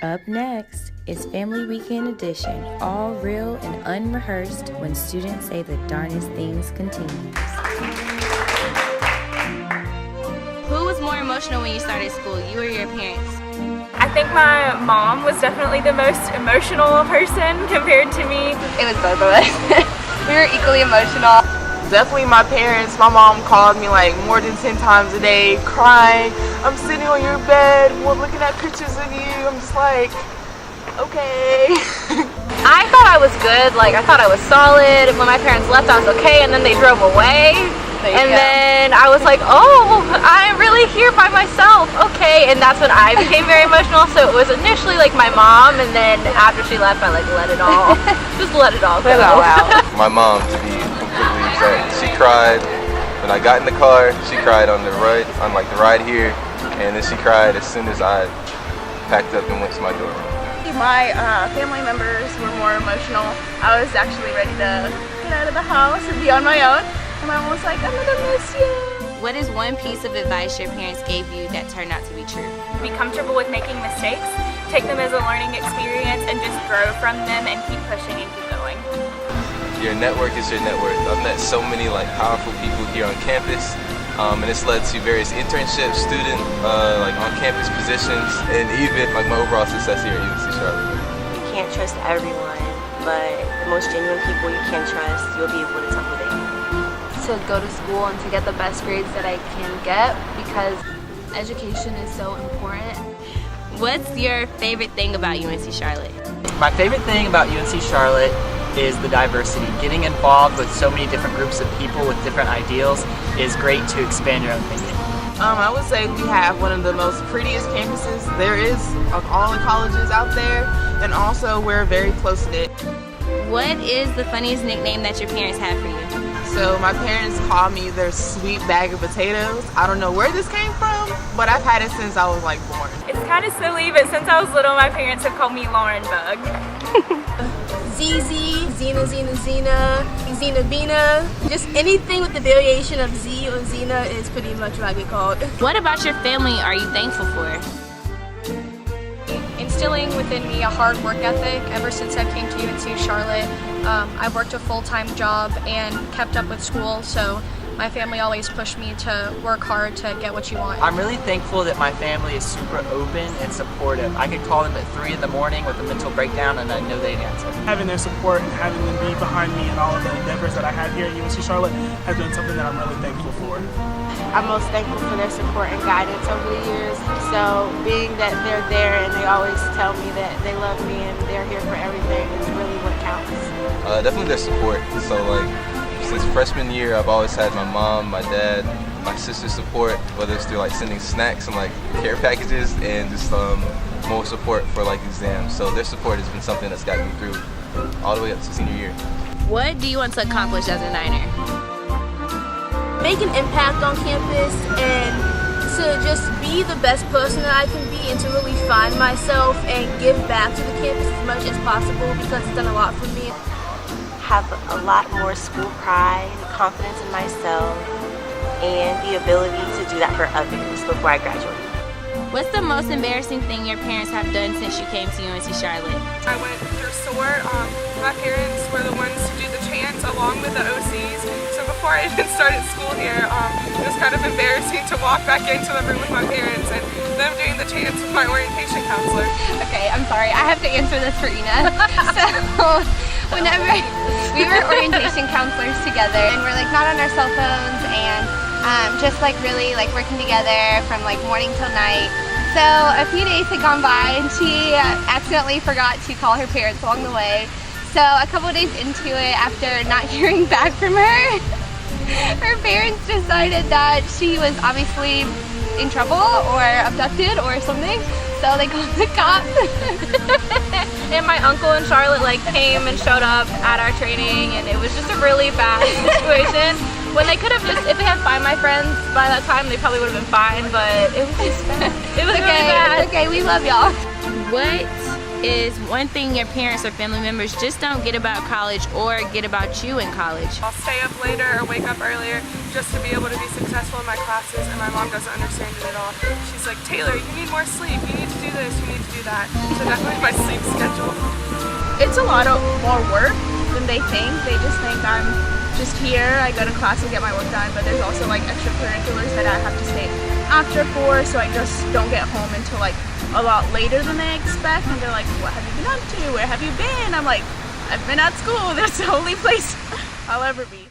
Up next is Family Weekend Edition, all real and unrehearsed when students say the darnest things continues. Who was more emotional when you started school, you or your parents? I think my mom was definitely the most emotional person compared to me. It was both of us. We were equally emotional. Definitely my parents. My mom called me like more than 10 times a day, crying. I'm sitting on your bed, looking at pictures of you. I'm just like, okay. I thought I was good. Like, I thought I was solid. When my parents left, I was okay, and then they drove away. And then I was like, oh, I'm really here by myself. Okay, and that's when I became very emotional. So it was initially like my mom, and then after she left, I like let it all, just let it all go. My mom, to be completely exact, she cried when I got in the car. She cried on the ride here, and then she cried as soon as I packed up and went to my dorm. My family members were more emotional. I was actually ready to get out of the house and be on my own. And my mom was like, I'm gonna miss you. What is one piece of advice your parents gave you that turned out to be true? Be comfortable with making mistakes, take them as a learning experience, and just grow from them and keep pushing and keep going. Your network is your net worth. I've met so many powerful people here on campus, and it's led to various internships, student on-campus positions, and even my overall success here at UNC Charlotte. You can't trust everyone, but the most genuine people you can trust, you'll be able to tell who they are. To go to school and to get the best grades that I can get, because education is so important. What's your favorite thing about UNC Charlotte? My favorite thing about UNC Charlotte is the diversity. Getting involved with so many different groups of people with different ideals is great to expand your own thinking. I would say we have one of the most prettiest campuses there is of all the colleges out there, and also we're very close-knit. What is the funniest nickname that your parents have for you? So my parents call me their sweet bag of potatoes. I don't know where this came from, but I've had it since I was born. It's kind of silly, but since I was little, my parents have called me Lauren Bug. ZZ, Zena, Zena Bina. Just anything with the variation of Z or Zena is pretty much what I get called. What about your family are you thankful for? Instilling within me a hard work ethic ever since I came to UNC Charlotte. I've worked a full-time job and kept up with school, so my family always pushed me to work hard to get what you want. I'm really thankful that my family is super open and supportive. I could call them at 3 in the morning with a mental breakdown and I know they'd answer. Having their support and having them be behind me in all of the endeavors that I have here at UNC Charlotte has been something that I'm really thankful for. I'm most thankful for their support and guidance over the years. So being that they're there and they always tell me that they love me and they're here for everything is really what counts. Definitely their support. So since freshman year, I've always had my mom, my dad, my sister's support, whether it's through sending snacks and care packages, and just more support for exams. So their support has been something that's gotten me through all the way up to senior year. What do you want to accomplish as a Niner? Make an impact on campus and to just be the best person that I can be, and to really find myself and give back to the campus as much as possible, because it's done a lot for me. Have a lot more school pride, confidence in myself, and the ability to do that for others before I graduate. What's the most embarrassing thing your parents have done since you came to UNC Charlotte? I went through SOAR. My parents were the ones to do the chants along with the OCs. So before I even started school here, it was kind of embarrassing to walk back into the room with my parents and them doing the chants with my orientation counselor. Okay, I'm sorry. I have to answer this for Ina. So whenever we were orientation counselors together, and we're not on our cell phones, and just really working together from morning till night. So a few days had gone by and she accidentally forgot to call her parents along the way. So a couple days into it, after not hearing back from her, her parents decided that she was obviously in trouble or abducted or something. So they called the cops. And my uncle in Charlotte came and showed up at our training, and it was just a really bad situation. When they could have if they had found my friends by that time, they probably would have been fine, but it was just bad. It was really bad. It's okay, we love y'all. What is one thing your parents or family members just don't get about college or get about you in college? I'll stay up later or wake up earlier just to be able to be successful in my classes, and my mom doesn't understand it at all. She's like, Taylor, you need more sleep, you need to do this, you need to do that. So definitely my sleep schedule. It's a lot of more work than they think. They just think I'm just here, I go to class and get my work done, but there's also like extracurriculars that I have to stay after for, so I just don't get home until like a lot later than they expect, and they're like, what have you been up to? Where have you been? I'm like, I've been at school. That's the only place I'll ever be.